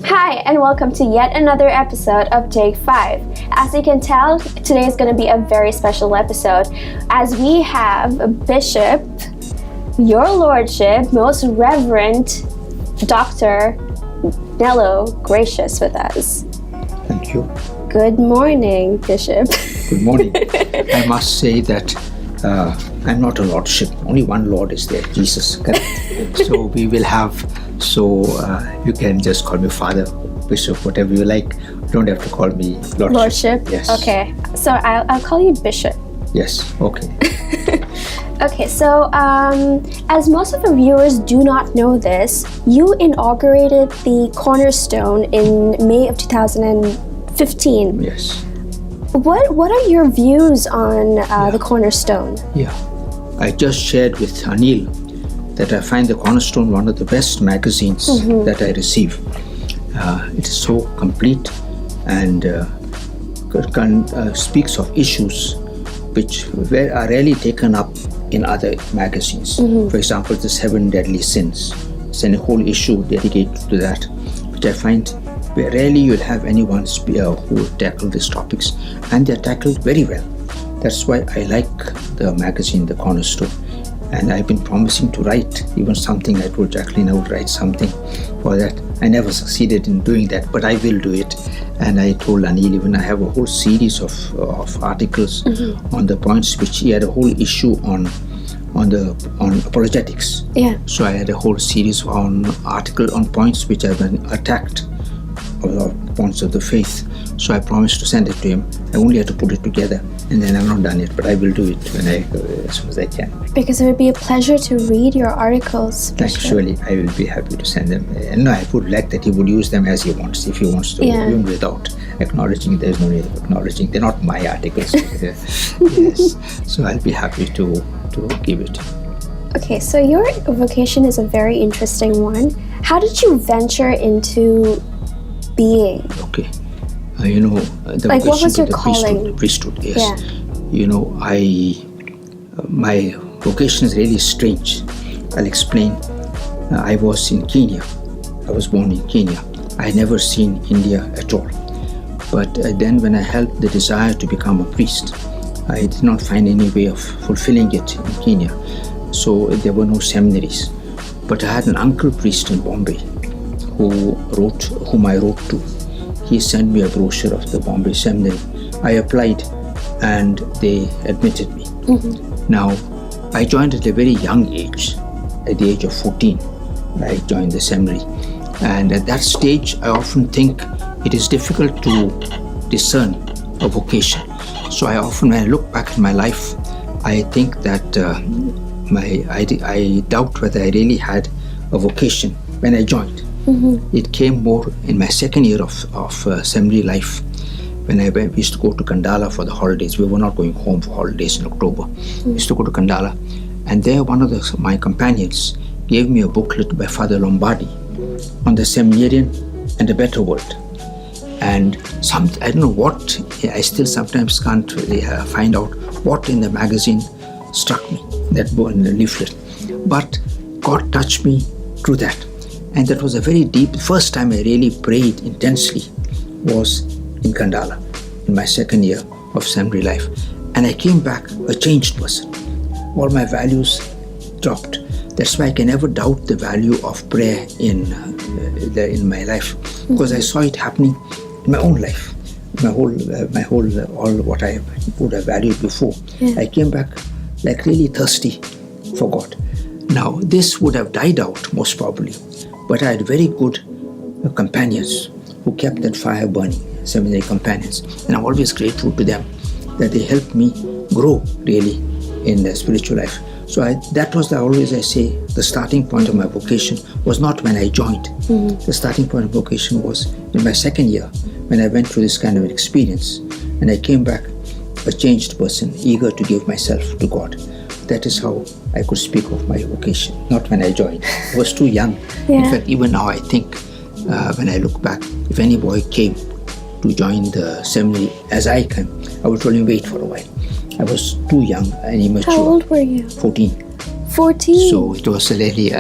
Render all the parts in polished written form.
Hi, and welcome to yet another episode of Take 5. As you can tell, today is going to be a very special episode as we have Bishop, Your Lordship, Most Reverend Dr. Agnelo Gracias with us. Thank you. Good morning, Bishop. Good morning. I must say that I'm not a lordship. Only one Lord is there, Jesus. Correct? So we will have, you can just call me Father, Bishop, whatever you like. You don't have to call me Lordship. Lordship? Yes. Okay. So I'll call you Bishop. Yes, okay. Okay, so as most of the viewers do not know this, you inaugurated the Cornerstone in May of 2015. Yes. What are your views on the Cornerstone? Yeah. I just shared with Agnelo that I find the Cornerstone one of the best magazines that I receive. It is so complete and speaks of issues which are rarely taken up in other magazines. For example, the 7 deadly sins. It's a whole issue dedicated to that, which I find where rarely you'll have anyone who will tackle these topics, and they're tackled very well. That's why I like the magazine, The Cornerstone. And I've been promising to write even something. I told Jacqueline I would write something for that. I never succeeded in doing that, but I will do it. And I told Agnelo, even I have a whole series of articles on the points which he had a whole issue on apologetics. Yeah. So I had a whole series on points which have been attacked, points of the faith. So I promised to send it to him. I only had to put it together, and then I've not done it, but I will do it as soon as I can. Because it would be a pleasure to read your articles. Actually, I will be happy to send them. And I would like that he would use them as he wants, if he wants to, even without acknowledging. There's no need of acknowledging. They're not my articles. Yes. So I'll be happy to give it. Okay, so your vocation is a very interesting one. How did you venture into being? Okay. The like, what was your calling? The priesthood, yes. Yeah. My vocation is really strange. I'll explain. I was in Kenya. I was born in Kenya. I had never seen India at all. But then when I had the desire to become a priest, I did not find any way of fulfilling it in Kenya. So there were no seminaries. But I had an uncle priest in Bombay whom I wrote to. He sent me a brochure of the Bombay Seminary. I applied and they admitted me. Now, I joined at a very young age, at the age of 14. I joined the seminary. And at that stage, I often think it is difficult to discern a vocation. So I often, when I look back at my life, I think that I doubt whether I really had a vocation when I joined. It came more in my second year of seminary life, when we used to go to Kandala for the holidays. We were not going home for holidays in October. We used to go to Kandala, and there one of my companions gave me a booklet by Father Lombardi on the seminarian and a better world. And I don't know what, I still sometimes can't really find out what in the magazine struck me, that book in the leaflet. But God touched me through that. And that was a very deep, first time I really prayed intensely was in Kandala, in my second year of seminary life. And I came back a changed person. All my values dropped. That's why I can never doubt the value of prayer in my life, because I saw it happening in my own life, all what I would have valued before. I came back like really thirsty for God. Now, this would have died out most probably, but I had very good companions who kept that fire burning, seminary companions, and I'm always grateful to them that they helped me grow really in the spiritual life. So that was always I say, the starting point of my vocation was not when I joined. The starting point of vocation was in my second year, when I went through this kind of experience, and I came back a changed person, eager to give myself to God. That is how I could speak of my vocation, not when I joined. I was too young. In fact, even now I think, when I look back, if any boy came to join the seminary as I came, I would tell him wait for a while. I was too young and immature. How old were you? 14. 14. So it was really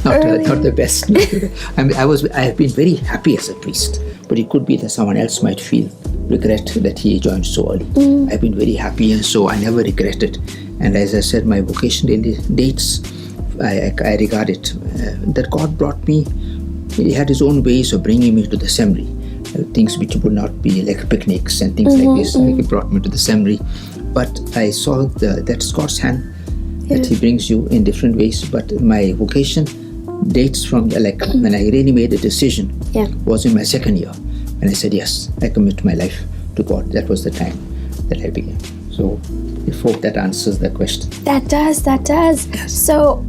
not the best. I have been very happy as a priest, but it could be that someone else might feel regret that he joined so early. I've been very happy, and so I never regretted. And as I said, my vocation dates, I regard it that God brought me. He had his own ways of bringing me to the seminary. Things which would not be like picnics and things like this. He brought me to the seminary. But I saw that's God's hand, that he brings you in different ways. But my vocation dates from when I really made a decision was in my second year. And I said, yes, I commit my life to God. That was the time that I began. So I hope that answers the question. That does. Yes. So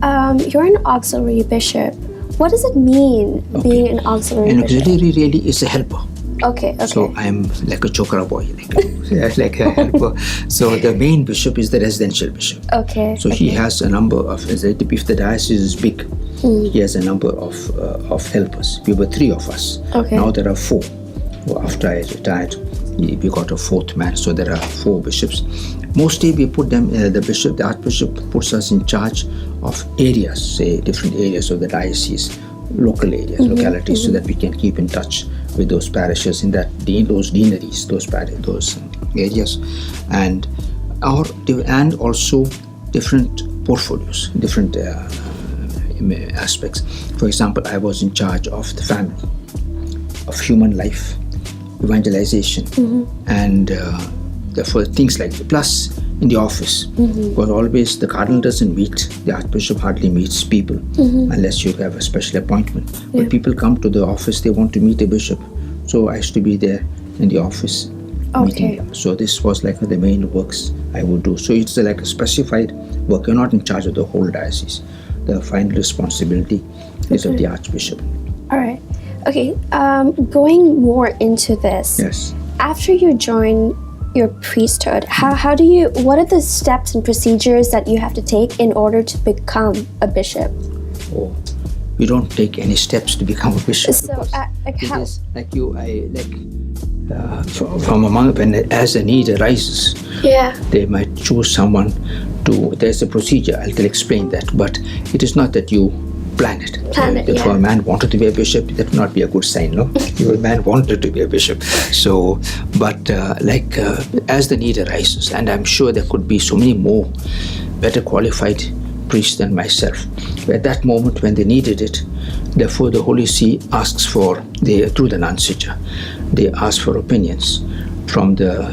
you're an auxiliary bishop. What does it mean being an auxiliary bishop? An auxiliary really is a helper. Okay. So I'm like a chokra boy, like a helper. So the main bishop is the residential bishop. Okay. So he has a number of, if the diocese is big, he has a number of helpers. We were 3 of us. Okay. Now there are 4. After I retired, we got a 4th man. So there are 4 bishops. Mostly we put them, the archbishop puts us in charge of areas, say different areas of the diocese, local areas, localities, so that we can keep in touch with those parishes in those deaneries, those areas, and also different portfolios, different aspects. For example, I was in charge of the family, of human life, evangelization, and for things like that. Plus in the office, because always the cardinal doesn't meet, the archbishop hardly meets people unless you have a special appointment. But people come to the office, they want to meet a bishop, so I used to be there in the office meeting them. So this was like the main works I would do. So it's like a specified work. You're not in charge of the whole diocese. The final responsibility is of the archbishop. All right. Okay, going more into this. Yes. After you join your priesthood, what are the steps and procedures that you have to take in order to become a bishop? Oh, you don't take any steps to become a bishop. So, how? It is from among, as a need arises, they might choose someone there's a procedure, I'll explain that, but it is not that you plan it. If a man wanted to be a bishop, that would not be a good sign, no? If a man wanted to be a bishop. So, but as the need arises, and I'm sure there could be so many more better qualified priests than myself. At that moment when they needed it, therefore the Holy See asks through the nuncio, they ask for opinions.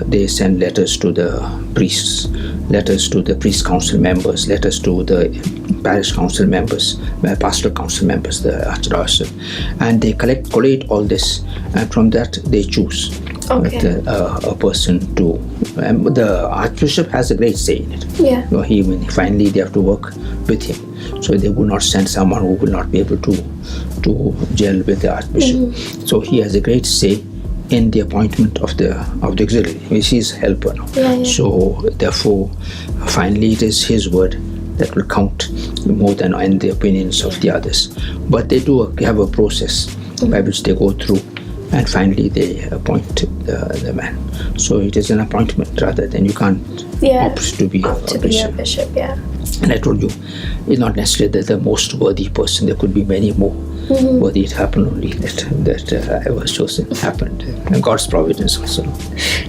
They send letters to the priests, letters to the priest council members, letters to the parish council members, pastoral council members, the archdiocese, and they collate all this, and from that they choose a person to. The archbishop has a great say in it. Finally they have to work with him, so they will not send someone who will not be able to gel with the archbishop. So he has a great say in the appointment of the auxiliary. He is helper now. So therefore, finally it is his word that will count more than in the opinions of the others. But they do have a process by which they go through, and finally they appoint the man. So it is an appointment rather than you can't opt to be a bishop. And I told you, it's not necessarily the most worthy person. There could be many more worthy. It happened only that I was chosen. It happened. And God's providence also.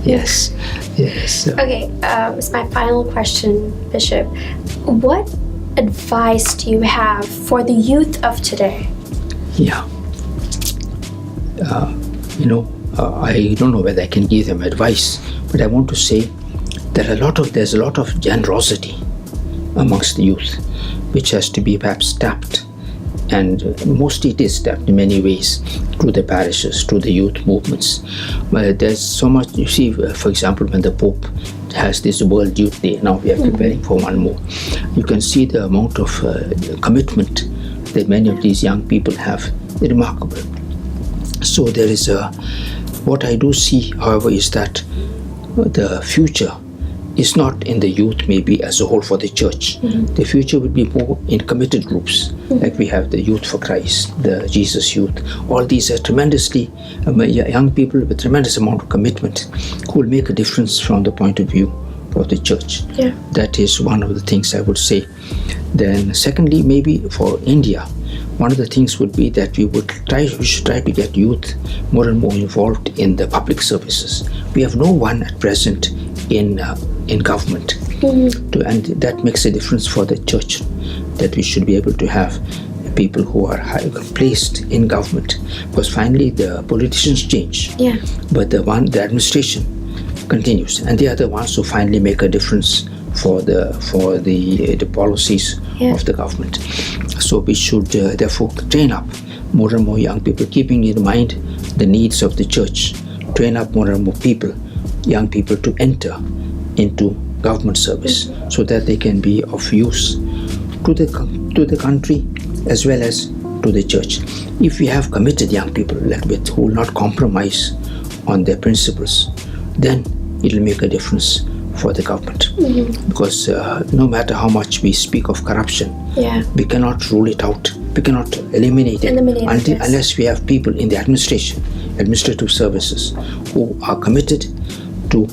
Yes. Okay, it's my final question, Bishop. What advice do you have for the youth of today? I don't know whether I can give them advice, but I want to say there's a lot of generosity amongst the youth, which has to be perhaps tapped, and mostly it is tapped in many ways through the parishes, through the youth movements. There's so much, you see, for example, when the Pope has this World Youth Day, now we are preparing for one more, you can see the amount of commitment that many of these young people have, remarkable. So there is what I do see, however, is that the future is not in the youth maybe as a whole for the church. The future would be more in committed groups, like we have the Youth for Christ, the Jesus Youth. All these are tremendously young people with tremendous amount of commitment who will make a difference from the point of view for the church. Yeah. That is one of the things I would say. Then secondly, maybe for India, one of the things would be that we should try to get youth more and more involved in the public services. We have no one at present in government, and that makes a difference for the church, that we should be able to have people who are placed in government, because finally the politicians change, but the administration continues, and they are the ones who finally make a difference for the policies of the government. So we should therefore train up more and more young people, keeping in mind the needs of the church. Train up more and more people, young people, to enter into government service, so that they can be of use to the country as well as to the church. If we have committed young people who will not compromise on their principles, then it will make a difference for the government. Because no matter how much we speak of corruption, we cannot rule it out. We cannot eliminate it unless we have people in the administrative services who are committed to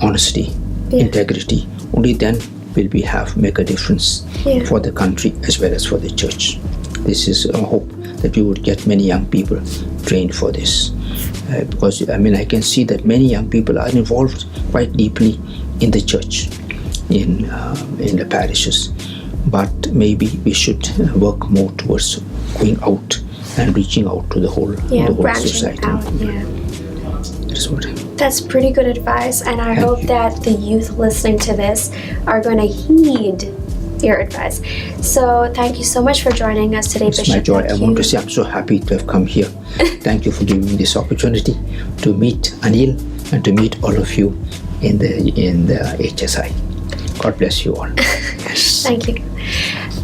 honesty, integrity. Only then will we make a difference for the country as well as for the church. This is a hope, that we would get many young people trained for this. Because I can see that many young people are involved quite deeply in the church, in the parishes. But maybe we should work more towards going out and reaching out to the whole society. That's pretty good advice, and I hope that the youth listening to this are going to heed your advice. So thank you so much for joining us today, Bishop. It's my joy. I want to say I'm so happy to have come here. Thank you for giving me this opportunity to meet Anil and to meet all of you in the HSI. God bless you all. Yes. Thank you.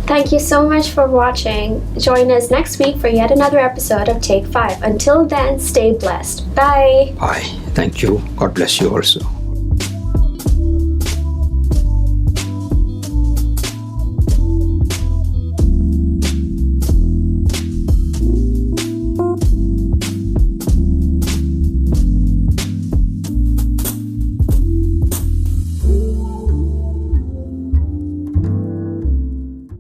Thank you so much for watching. Join us next week for yet another episode of Take 5. Until then, stay blessed. Bye. Bye. Thank you. God bless you also.